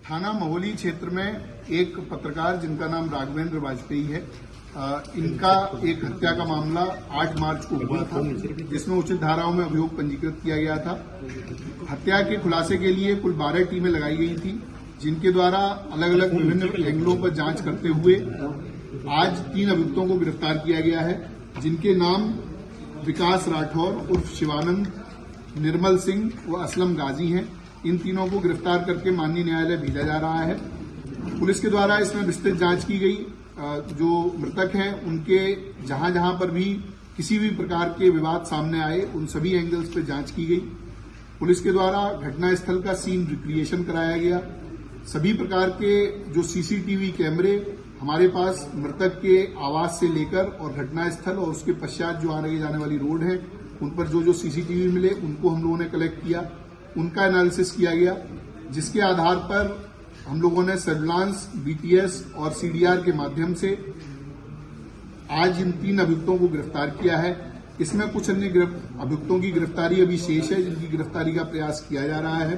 थाना महोली क्षेत्र में एक पत्रकार जिनका नाम राघवेंद्र वाजपेयी है, इनका एक हत्या का मामला 8 मार्च को हुआ था, जिसमें उचित धाराओं में अभियोग पंजीकृत किया गया था। हत्या के खुलासे के लिए कुल 12 टीमें लगाई गई थी, जिनके द्वारा अलग अलग विभिन्न एंगलों पर जांच करते हुए आज 3 अभियुक्तों को गिरफ्तार किया गया है, जिनके नाम विकास राठौर उर्फ शिवानंद, निर्मल सिंह व असलम गाजी हैं। इन तीनों को गिरफ्तार करके माननीय न्यायालय भेजा जा रहा है। पुलिस के द्वारा इसमें विस्तृत जांच की गई। जो मृतक हैं उनके जहां जहां पर भी किसी भी प्रकार के विवाद सामने आए, उन सभी एंगल्स पर जांच की गई। पुलिस के द्वारा घटनास्थल का सीन रिक्रिएशन कराया गया। सभी प्रकार के जो सीसीटीवी कैमरे हमारे पास मृतक के आवास से लेकर और घटनास्थल और उसके पश्चात जो आने जाने वाली रोड है, उन पर जो सीसीटीवी मिले उनको हम लोगों ने कलेक्ट किया, उनका एनालिसिस किया गया, जिसके आधार पर हम लोगों ने सर्विलांस, बीटीएस और सीडीआर के माध्यम से आज इन 3 अभियुक्तों को गिरफ्तार किया है। इसमें कुछ अन्य अभियुक्तों की गिरफ्तारी अभी शेष है, जिनकी गिरफ्तारी का प्रयास किया जा रहा है।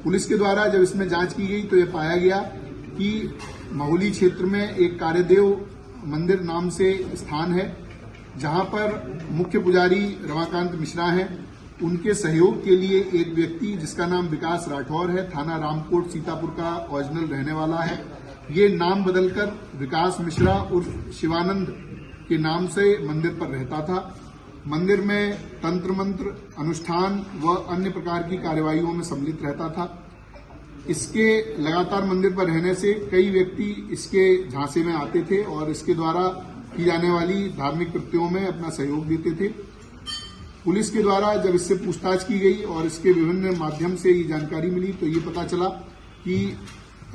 पुलिस के द्वारा जब इसमें जांच की गई तो यह पाया गया कि महोली क्षेत्र में एक कार्यदेव मंदिर नाम से स्थान है, जहां पर मुख्य पुजारी रमाकांत मिश्रा हैं। उनके सहयोग के लिए एक व्यक्ति जिसका नाम विकास राठौर है, थाना रामकोट सीतापुर का ओरिजिनल रहने वाला है, ये नाम बदलकर विकास मिश्रा उर्फ शिवानंद के नाम से मंदिर पर रहता था। मंदिर में तंत्र मंत्र, अनुष्ठान व अन्य प्रकार की कार्यवाहियों में सम्मिलित रहता था। इसके लगातार मंदिर पर रहने से कई व्यक्ति इसके झांसे में आते थे और इसके द्वारा की जाने वाली धार्मिक कृत्यों में अपना सहयोग देते थे। पुलिस के द्वारा जब इससे पूछताछ की गई और इसके विभिन्न माध्यम से ये जानकारी मिली तो ये पता चला कि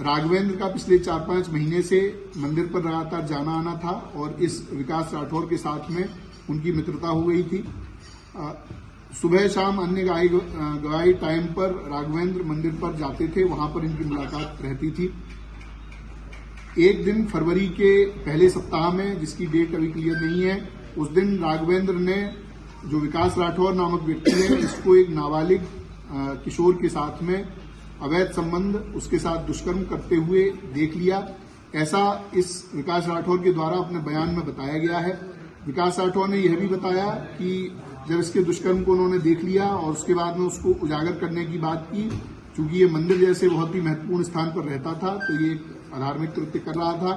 राघवेंद्र का पिछले 4-5 महीने से मंदिर पर लगातार जाना आना था और इस विकास राठौर के साथ में उनकी मित्रता हो गई थी। सुबह शाम अन्य गवाही टाइम पर राघवेंद्र मंदिर पर जाते थे, वहां पर इनकी मुलाकात रहती थी। एक दिन फरवरी के पहले सप्ताह में, जिसकी डेट अभी क्लियर नहीं है, उस दिन राघवेंद्र ने, जो विकास राठौर नामक व्यक्ति है, इसको एक नाबालिग किशोर के साथ में अवैध संबंध, उसके साथ दुष्कर्म करते हुए देख लिया। ऐसा इस विकास राठौर के द्वारा अपने बयान में बताया गया है। विकास राठौर ने यह भी बताया कि जब इसके दुष्कर्म को उन्होंने देख लिया और उसके बाद में उसको उजागर करने की बात की, चूंकि ये मंदिर जैसे बहुत ही महत्वपूर्ण स्थान पर रहता था तो ये अधार्मिक कृत्य कर रहा था,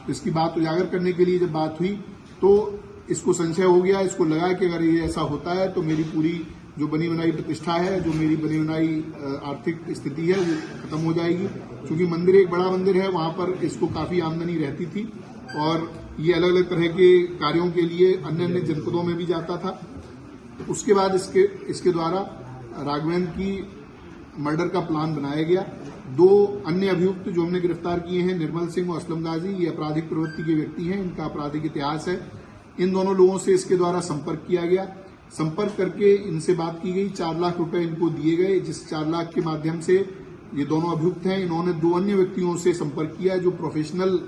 तो इसकी बात उजागर करने के लिए जब बात हुई तो इसको संशय हो गया। इसको लगा कि अगर ये ऐसा होता है तो मेरी पूरी जो बनी बनाई प्रतिष्ठा है, जो मेरी बनी बनाई आर्थिक स्थिति है, वो खत्म हो जाएगी। क्योंकि मंदिर एक बड़ा मंदिर है, वहां पर इसको काफी आमदनी रहती थी और ये अलग अलग तरह के कार्यों के लिए अन्य अन्य जनपदों में भी जाता था। उसके बाद इसके द्वारा राघवेंद्र की मर्डर का प्लान बनाया गया। 2 अन्य अभियुक्त जो हमने गिरफ्तार किए हैं, निर्मल सिंह और असलम गाजी, ये आपराधिक प्रवृत्ति के व्यक्ति हैं, इनका आपराधिक इतिहास है। इन दोनों लोगों से इसके द्वारा संपर्क किया गया। संपर्क करके इनसे बात की गई, 4 लाख रुपए इनको दिए गए, जिस 4 लाख के माध्यम से ये दोनों अभियुक्त हैं, इन्होंने 2 अन्य व्यक्तियों से संपर्क किया जो प्रोफेशनल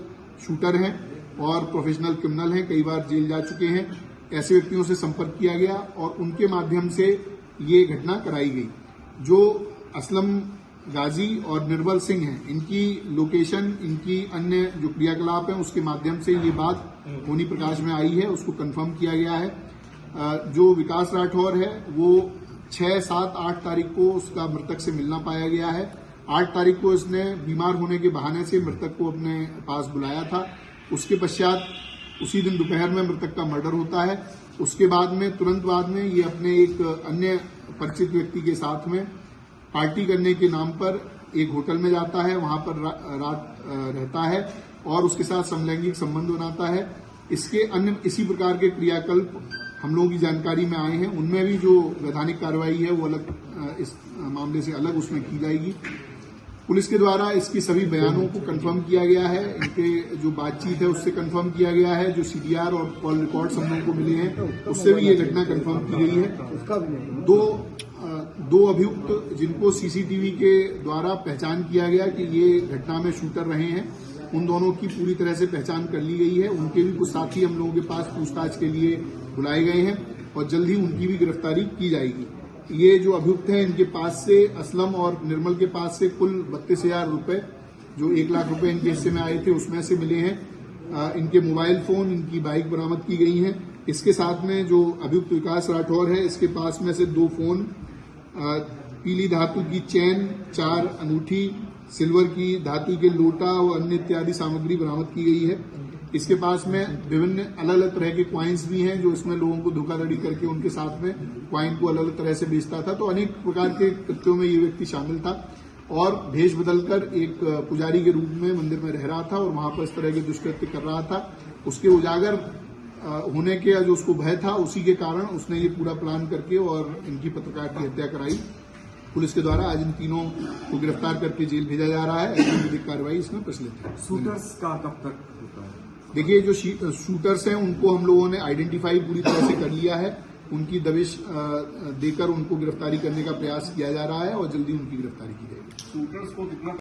शूटर हैं और प्रोफेशनल क्रिमिनल हैं, कई बार जेल जा चुके हैं। ऐसे व्यक्तियों से संपर्क किया गया और उनके माध्यम से ये घटना कराई गई। जो असलम गाजी और निर्मल सिंह हैं, इनकी लोकेशन, इनकी अन्य जो क्रियाकलाप हैं, उसके माध्यम से ये बात होनी प्रकाश में आई है, उसको कंफर्म किया गया है। जो विकास राठौर है वो 6, 7, 8 तारीख को उसका मृतक से मिलना पाया गया है। 8 तारीख को इसने बीमार होने के बहाने से मृतक को अपने पास बुलाया था। उसके पश्चात उसी दिन दोपहर में मृतक का मर्डर होता है। उसके बाद में, तुरंत बाद में, ये अपने एक अन्य परिचित व्यक्ति के साथ में पार्टी करने के नाम पर एक होटल में जाता है, वहां पर रात रहता है और उसके साथ समलैंगिक संबंध बनाता है। इसके अन्य इसी प्रकार के क्रियाकल्प हम लोगों की जानकारी में आए हैं। उनमें भी जो वैधानिक कार्रवाई है वो अलग, इस मामले से अलग उसमें की जाएगी। पुलिस के द्वारा इसकी सभी बयानों को कंफर्म किया गया है, इनके जो बातचीत है उससे कंफर्म किया गया है, जो सीडीआर और कॉल रिकॉर्ड्स हम लोगों को मिले हैं उससे भी ये घटना कंफर्म की गई है। दो अभियुक्त जिनको सीसीटीवी के द्वारा पहचान किया गया कि ये घटना में शूटर रहे हैं, उन दोनों की पूरी तरह से पहचान कर ली गई है। उनके भी कुछ साथी हम लोगों के पास पूछताछ के लिए बुलाए गए हैं और जल्द ही उनकी भी गिरफ्तारी की जाएगी। ये जो अभियुक्त हैं इनके पास से असलम और निर्मल के पास से कुल 32,000 रुपए, जो 1 लाख रुपए इनके हिस्से में आए थे उसमें से मिले हैं। इनके मोबाइल फोन, इनकी बाइक बरामद की गई हैं। इसके साथ में जो अभियुक्त विकास राठौर है, इसके पास में से 2 फोन, पीली धातु की चैन, 4 अंगूठी, सिल्वर की धातु के लोटा और अन्य इत्यादि सामग्री बरामद की गई है। इसके पास में विभिन्न अलग अलग तरह के क्वाइंस भी हैं, जो इसमें लोगों को धोखाधड़ी करके उनके साथ में क्वाइन को अलग अलग तरह से बेचता था। तो अनेक प्रकार के कृत्यों में ये व्यक्ति शामिल था और भेष बदलकर एक पुजारी के रूप में मंदिर में रह रहा था और वहां पर इस तरह के दुष्कृत्य कर रहा था। उसके उजागर होने के जो उसको भय था, उसी के कारण उसने ये पूरा प्लान करके और इनकी पत्रकार की हत्या कराई। पुलिस के द्वारा आज इन तीनों को गिरफ्तार करके जेल भेजा जा रहा है। ऐसी विधिक कार्रवाई इसमें प्रचलित है। शूटर्स का कब तक होता है? देखिए, जो शूटर्स हैं उनको हम लोगों ने आइडेंटिफाई पूरी तरह से कर लिया है। उनकी दबिश देकर उनको गिरफ्तारी करने का प्रयास किया जा रहा है और जल्दी उनकी गिरफ्तारी की जाएगी। शूटर्स को कितना